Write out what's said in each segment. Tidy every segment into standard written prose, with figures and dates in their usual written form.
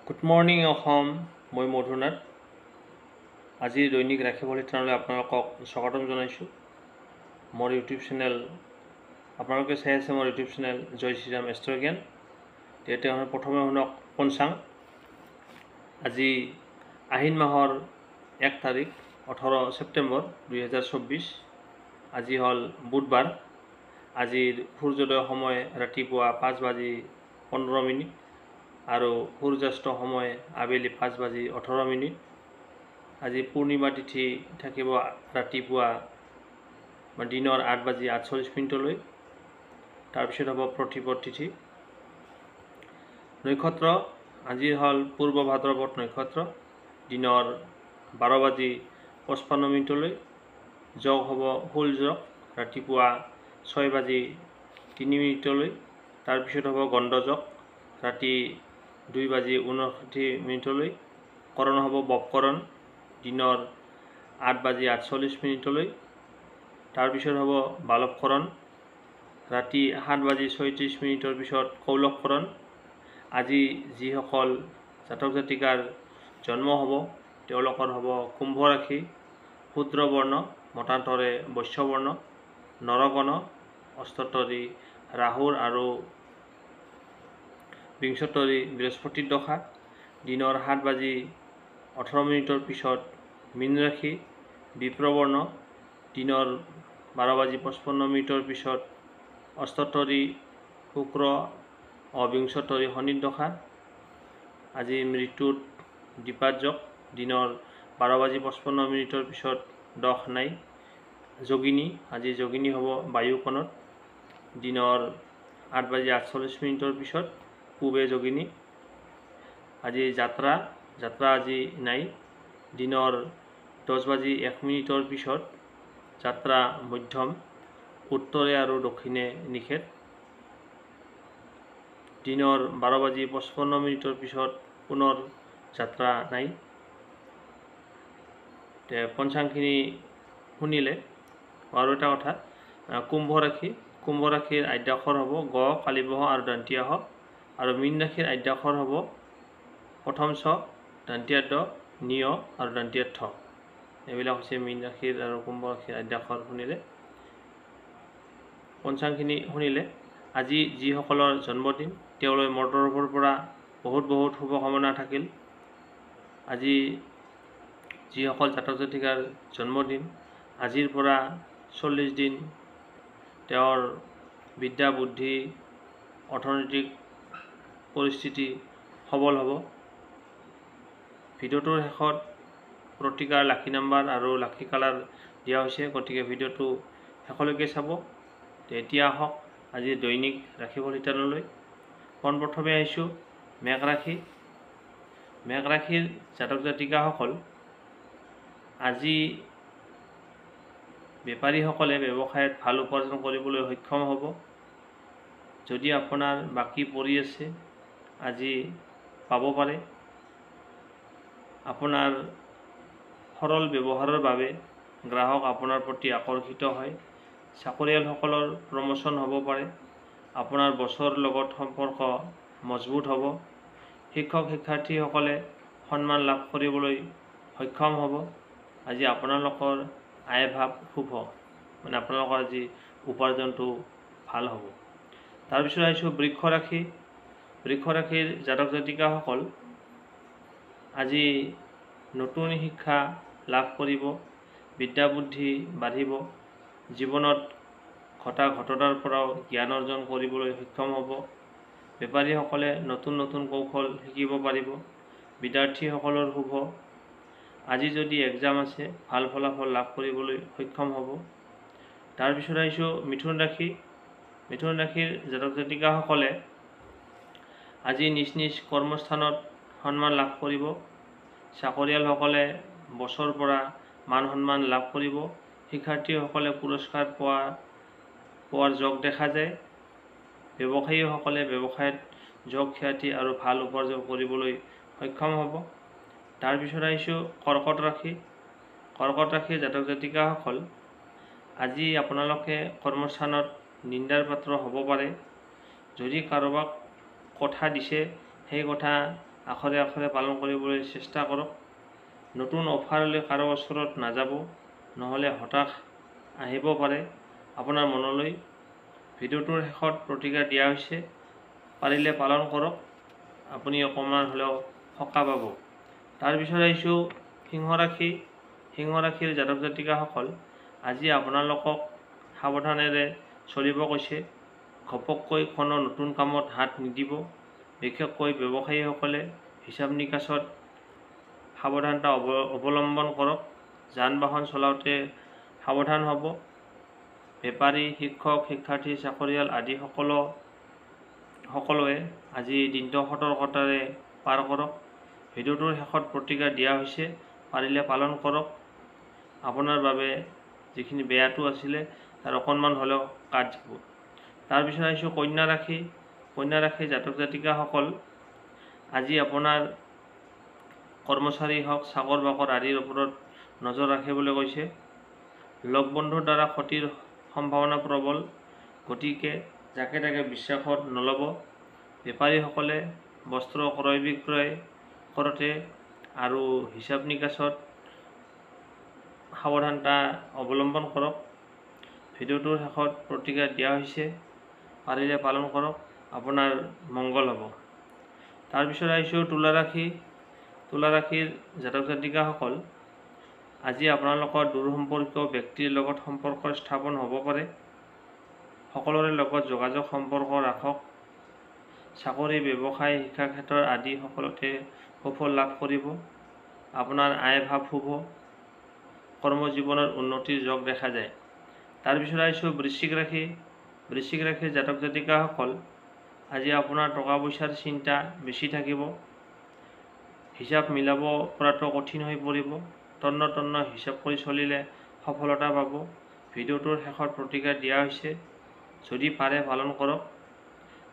Good morning Assam, মই মধুনাথ। আজি দৈনিক ৰাখিব লিটাৰলৈ আপোনালোকক স্বাগতম জনাইছোঁ। মোৰ ইউটিউব চেনেল আপোনালোকে চাই আছে, মোৰ ইউটিউব চেনেল জয় শ্ৰীৰাম এষ্ট্ৰ জ্ঞান। তেতিয়া প্ৰথমে শুনক পঞ্চাং। আজি আহিন মাহৰ 1 তাৰিখ 18 ছেপ্টেম্বৰ 2024। আজি হ'ল বুধবাৰ। আজিৰ সূৰ্যোদয় সময় ৰাতিপুৱা 5:15 আৰু সূৰ্যাস্ত সময় আবেলি 5:18। আজি পূৰ্ণিমা তিথি থাকিব ৰাতিপুৱা দিনৰ 8:48। তাৰপিছত হ'ব প্ৰতিপদ তিথি। নক্ষত্ৰ আজি হ'ল পূৰ্ব ভাদ্ৰপদ নক্ষত্ৰ, দিনৰ 12:55। যোগ হ'ব শুল যোগ, ৰাতিপুৱা 6:03। তাৰপিছত হ'ব গণ্ড যোগ, ৰাতি 2:59। কৰণ হ'ব বপকৰণ, দিনৰ 8:48। তাৰপিছত হ'ব বালৱকৰণ, ৰাতি 7:36 পিছত কৌলৱকৰণ। আজি যিসকল জাতক জাতিকাৰ জন্ম হ'ব তেওঁলোকৰ হ'ব কুম্ভ ৰাশি, শূদ্ৰ বৰ্ণ, মতান্তৰে বৈশ্য বৰ্ণ, নৰগণ, অষ্টতৰী ৰাহুৰ আৰু বিংশতৰী বৃহস্পতিৰ দশা। দিনৰ 7:18 পিছত মীন ৰাশি, বিপ্ৰবৰ্ণ, দিনৰ 12:55 পিছত অষ্টতৰী শুক্ৰ, অবিংশতৰী শনিৰ দশা। আজি মৃত্যুত দ্বিপাদ যোগ, দিনৰ 12:55 পিছত দশ নাই। যোগিনী, আজি যোগিনী হ'ব বায়ুকণত, দিনৰ 8:48 পিছত পূবে যোগিনী। আজি যাত্ৰা আজি নাই, দিনৰ 10:01 পিছত যাত্ৰা মধ্যম, উত্তৰে আৰু দক্ষিণে নিষেধ। দিনৰ 12:55 পিছত পুনৰ যাত্ৰা নাই। পঞ্চাংখিনি শুনিলে আৰু এটা কথা, কুম্ভ ৰাশিৰ আদ্যাক্ষৰ হ'ব গ, কালিবহ আৰু দন্তীয়া হ। আৰু মীন ৰাশিৰ আদ্যাক্ষৰ হ'ব প্ৰথম ছ, দন্তীয়া দ, নিয় আৰু দন্তীয়া থ। এইবিলাক হৈছে মীন ৰাশিৰ আৰু কুম্ভ ৰাশিৰ আদ্যাক্ষৰ শুনিলে। পঞ্চাংখিনি শুনিলে। আজি যিসকলৰ জন্মদিন তেওঁলৈ মোৰ তৰফৰ পৰা বহুত শুভকামনা থাকিল। আজি যিসকল জাতক জাতিকাৰ জন্মদিন, আজিৰ পৰা 40 দিন তেওঁৰ বিদ্যা বুদ্ধি অৰ্থনৈতিক পৰিস্থিতি সবল হ'ব। ভিডিঅ'টোৰ শেষত প্ৰতিকাৰ লাকি নাম্বাৰ আৰু লাকি কালাৰ দিয়া হৈছে, গতিকে ভিডিঅ'টো শেষলৈকে চাব। এতিয়া আহক আজি দৈনিক ৰাশিফল শিতানলৈ। পোনপ্ৰথমে আহিছোঁ মেঘ ৰাশি। মেঘ ৰাশিৰ জাতক জাতিকাসকল, আজি বেপাৰীসকলে ব্যৱসায়ত ভাল উপাৰ্জন কৰিবলৈ সক্ষম হ'ব। যদি আপোনাৰ বাকী পৰি আছে আজি পাব পাৰে। আপোনাৰ সৰল ব্যৱহাৰৰ বাবে গ্ৰাহক আপোনাৰ প্ৰতি আকৰ্ষিত হয়। চাকৰিয়ালসকলৰ প্ৰমোচন হ'ব পাৰে। আপোনাৰ বছৰ লগত সম্পৰ্ক মজবুত হ'ব। শিক্ষক শিক্ষাৰ্থীসকলে সন্মান লাভ কৰিবলৈ সক্ষম হ'ব। আজি আপোনালোকৰ আয় ভাৱ শুভ, মানে আপোনালোকৰ আজি উপাৰ্জনটো ভাল হ'ব। তাৰপিছত আহিছোঁ বৃক্ষ ৰাশি। বৃক্ষ ৰাশিৰ জাতক জাতিকাসকল, আজি নতুন শিক্ষা লাভ কৰিব, বিদ্যা বুদ্ধি বাঢ়িব। জীৱনত ঘটা ঘটনাৰ পৰাও জ্ঞান অৰ্জন কৰিবলৈ সক্ষম হ'ব। বেপাৰীসকলে নতুন কৌশল শিকিব পাৰিব। বিদ্যাৰ্থীসকলৰ শুভ। আজি যদি এক্সাম আছে ভাল ফলাফল লাভ কৰিবলৈ সক্ষম হ'ব। তাৰপিছত আহিছোঁ মিথুন ৰাশি। মিথুন ৰাশিৰ জাতক জাতিকাসকলে আজি নিজ কৰ্মস্থানত সন্মান লাভ কৰিব। চাকৰিয়ালসকলে বছৰ পৰা মান সন্মান লাভ কৰিব। শিক্ষাৰ্থীসকলে পুৰস্কাৰ পোৱাৰ যোগ দেখা যায়। ব্যৱসায়ীসকলে ব্যৱসায়ত যোগ খ্যাতি আৰু ভাল উপাৰ্জন কৰিবলৈ সক্ষম হ'ব। তাৰপিছত আহিছোঁ কৰ্কট ৰাশি। কৰ্কট ৰাশিৰ জাতক জাতিকাসকল, আজি আপোনালোকে কৰ্মস্থানত নিন্দাৰ পাত্ৰ হ'ব পাৰে। যদি কাৰোবাক কথা দিছে সেই কথা আখৰে আখৰে পালন কৰিবলৈ চেষ্টা কৰক। নতুন অফাৰলৈ কাৰো ওচৰত নাযাব, নহ'লে হতাশ আহিব পাৰে আপোনাৰ মনলৈ। ভিডিঅ'টোৰ শেষত প্ৰতিক্ৰিয়া দিয়া হৈছে, পাৰিলে পালন কৰক, আপুনি অকণমান হ'লেও সকাহ পাব। তাৰপিছত আহিছোঁ সিংহ ৰাশি। সিংহ ৰাশিৰ জাতক জাতিকাসকল, আজি আপোনালোকক সাৱধানেৰে চলিব কৈছে। ঘপককৈ কোনো নতুন কামত হাত নিদিব। বিশেষকৈ ব্যৱসায়ীসকলে হিচাপ নিকাচত সাৱধানতা অৱলম্বন কৰক। যান বাহন চলাওঁতে সাৱধান হ'ব। বেপাৰী, শিক্ষক, শিক্ষাৰ্থী, চাকৰিয়াল আদি সকলোৱে আজি দিনটো সতৰ্কতাৰে পাৰ কৰক। ভিডিঅ'টোৰ শেষত প্ৰতিক্ৰিয়া দিয়া হৈছে, পাৰিলে পালন কৰক, আপোনাৰ বাবে যিখিনি বেয়াটো আছিলে তাৰ অকণমান হ'লেও কাট যাব। তাৰপিছত আহিছোঁ কন্যা ৰাশি। কন্যা ৰাশিৰ জাতক জাতিকাসকল, আজি আপোনাৰ কৰ্মচাৰী হওক, চাকৰ বাকৰ আদিৰ ওপৰত নজৰ ৰাখিবলৈ কৈছে। লগ বন্ধুৰ দ্বাৰা ক্ষতিৰ সম্ভাৱনা প্ৰবল, গতিকে যাকে তাকে বিশ্বাসত নল'ব। বেপাৰীসকলে বস্ত্ৰ ক্ৰয় বিক্ৰয় কৰোঁতে আৰু হিচাপ নিকাচত সাৱধানতা অৱলম্বন কৰক। ভিডিঅ'টোৰ শেষত প্ৰতিক্ৰিয়া দিয়া হৈছে, পাৰিলে পালন কৰক, আপোনাৰ মংগল হ'ব। তাৰপিছত আহিছোঁ তুলা ৰাশি। তুলা ৰাশিৰ জাতক জাতিকাসকল, আজি আপোনালোকৰ দূৰ সম্পৰ্কীয় ব্যক্তিৰ লগত সম্পৰ্ক স্থাপন হ'ব পাৰে। সকলোৰে লগত যোগাযোগ সম্পৰ্ক ৰাখক। চাকৰি, ব্যৱসায়, শিক্ষা ক্ষেত্ৰ আদি সকলোতে সুফল লাভ কৰিব। আপোনাৰ আয় ভাৱ শুভ, কৰ্মজীৱনৰ উন্নতিৰ যোগ দেখা যায়। তাৰপিছত আহিছোঁ বৃশ্চিক ৰাশি। বৃশ্চিক ৰাশিৰ জাতক জাতিকাসকল, আজি আপোনাৰ টকা পইচাৰ চিন্তা বেছি থাকিব। হিচাপ মিলাব পৰাটো কঠিন হৈ পৰিব। তন্ন তন্ন হিচাপ কৰি চলিলে সফলতা পাব। ভিডিঅ'টোৰ শেষত প্ৰতিক্ৰিয়া দিয়া হৈছে, যদি পাৰে পালন কৰক।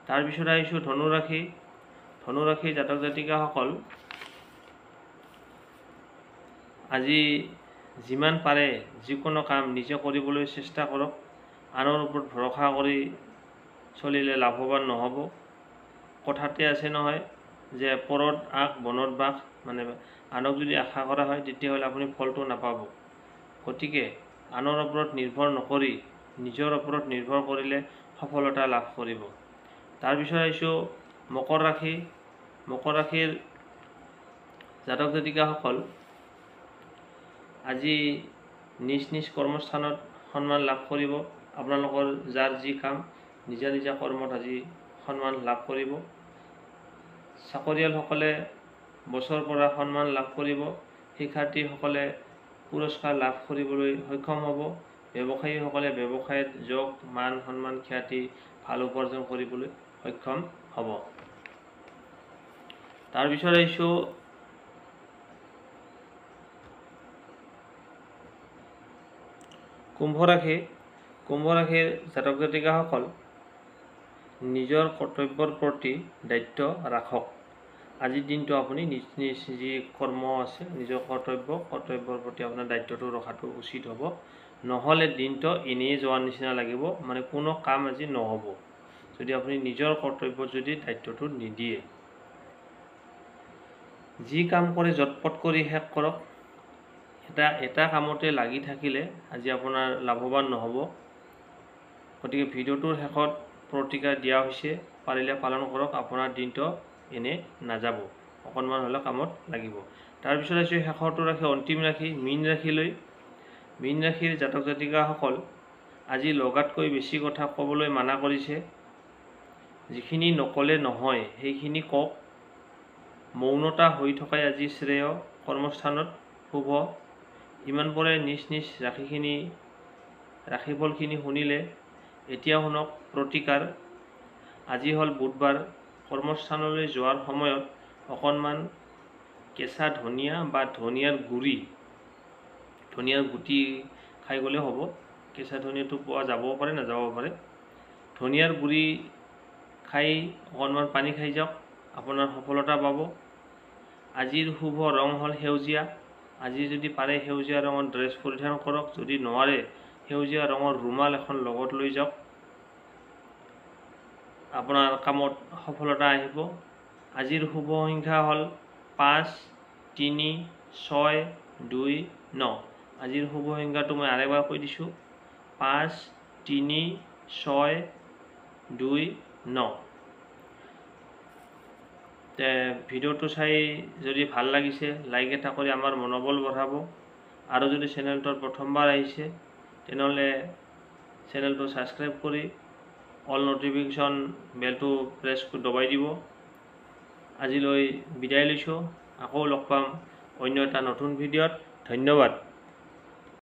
তাৰপিছত আহিছোঁ ধনু ৰাশি। ধনু ৰাশিৰ জাতক জাতিকাসকল, আজি যিমান পাৰে যিকোনো কাম নিজে কৰিবলৈ চেষ্টা কৰক। আনৰ ওপৰত ভৰসা কৰি চলিলে লাভৱান নহ'ব। কথাতে আছে নহয় যে পৰত আগ বনত বাস, মানে আনক যদি আশা কৰা হয় তেতিয়াহ'লে আপুনি ফলটো নাপাব। গতিকে আনৰ ওপৰত নিৰ্ভৰ নকৰি নিজৰ ওপৰত নিৰ্ভৰ কৰিলে সফলতা লাভ কৰিব। তাৰপিছত আহিছোঁ মকৰ ৰাশি। মকৰ ৰাশিৰ জাতক জাতিকাসকল, আজি নিজ নিজ কৰ্মস্থানত সন্মান লাভ কৰিব। আপোনালোকৰ যাৰ যি কাম, নিজা নিজা কৰ্মত আজি সন্মান লাভ কৰিব। চাকৰিয়ালসকলে বছৰ পৰা সন্মান লাভ কৰিব। শিক্ষাৰ্থীসকলে পুৰস্কাৰ লাভ কৰিবলৈ সক্ষম হ'ব। ব্যৱসায়ীসকলে ব্যৱসায়ত যোগ, মান সন্মান, খ্যাতি, ভাল উপাৰ্জন কৰিবলৈ সক্ষম হ'ব। তাৰপিছত আহিছোঁ কুম্ভ ৰাশি। কুম্ভ ৰাশিৰ জাতক জাতিকাসকল, নিজৰ কৰ্তব্যৰ প্ৰতি দায়িত্ব ৰাখক। আজিৰ দিনটো আপুনি নিজ নিজ যি কৰ্ম আছে, নিজৰ কৰ্তব্যৰ প্ৰতি আপোনাৰ দায়িত্বটো ৰখাটো উচিত হ'ব। নহ'লে দিনটো এনেই যোৱাৰ নিচিনা লাগিব, মানে কোনো কাম আজি নহ'ব যদি আপুনি নিজৰ কৰ্তব্যত যদি দায়িত্বটো নিদিয়ে। যি কাম কৰে জটপট কৰি শেষ কৰক। এটা কামতে লাগি থাকিলে আজি আপোনাৰ লাভৱান নহ'ব। গতিকে ভিডিঅ'টোৰ শেষত প্ৰতিক্ৰিয়া দিয়া হৈছে, পাৰিলে পালন কৰক, আপোনাৰ দিনটো এনে নাযাব, অকণমান হ'লে কামত লাগিব। তাৰপিছত আহিছোঁ শেষৰটো ৰাশি, অন্তিম ৰাশি, মীন ৰাশিলৈ। মীন ৰাশিৰ জাতক জাতিকাসকল, আজি লগাতকৈ বেছি কথা ক'বলৈ মানা কৰিছে। যিখিনি নক'লে নহয় সেইখিনি কওক। মৌনতা হৈ থকাই আজি শ্ৰেয়। কৰ্মস্থানত শুভ। ইমানবোৰে নিজ নিজ ৰাশিফলখিনি শুনিলে। এতিয়া শুনক প্ৰতিকাৰ। আজি হ'ল বুধবাৰ। কৰ্মস্থানলৈ যোৱাৰ সময়ত অকণমান কেঁচা ধনিয়া বা ধনিয়াৰ গুটি খাই গ'লে হ'ব। কেঁচা ধনিয়াটো পোৱা যাবও পাৰে, নাযাবও পাৰে। ধনিয়াৰ গুড়ি খাই অকণমান পানী খাই যাওক, আপোনাৰ সফলতা পাব। আজিৰ শুভ ৰং হ'ল সেউজীয়া। আজি যদি পাৰে সেউজীয়া ৰঙৰ ড্ৰেছ পৰিধান কৰক, যদি নোৱাৰে সেউজীয়া ৰঙৰ ৰুমাল এখন লগত লৈ যাওক, আপোনাৰ কামত সফলতা আহিব। আজিৰ শুভ সংখ্যা হ'ল 5, 3, 6, 2, 9। আজিৰ শুভ সংখ্যাটো মই আৰেবাৰ কৈ দিছোঁ, 5, 3, 6, 2, 9। ভিডিঅ'টো চাই যদি ভাল লাগিছে লাইক এটা কৰি আমাৰ মনোবল বঢ়াব, আৰু যদি চেনেলটোৰ প্ৰথমবাৰ আহিছে তেনেহ'লে চেনেলটো ছাবস্ক্ৰাইব কৰি অল নটিফিকেশ্যন বেলটো প্ৰেছ দবাই দিব। আজিলৈ বিদায় লৈছোঁ, আকৌ লগ পাম অন্য এটা নতুন ভিডিঅ'ত। ধন্যবাদ।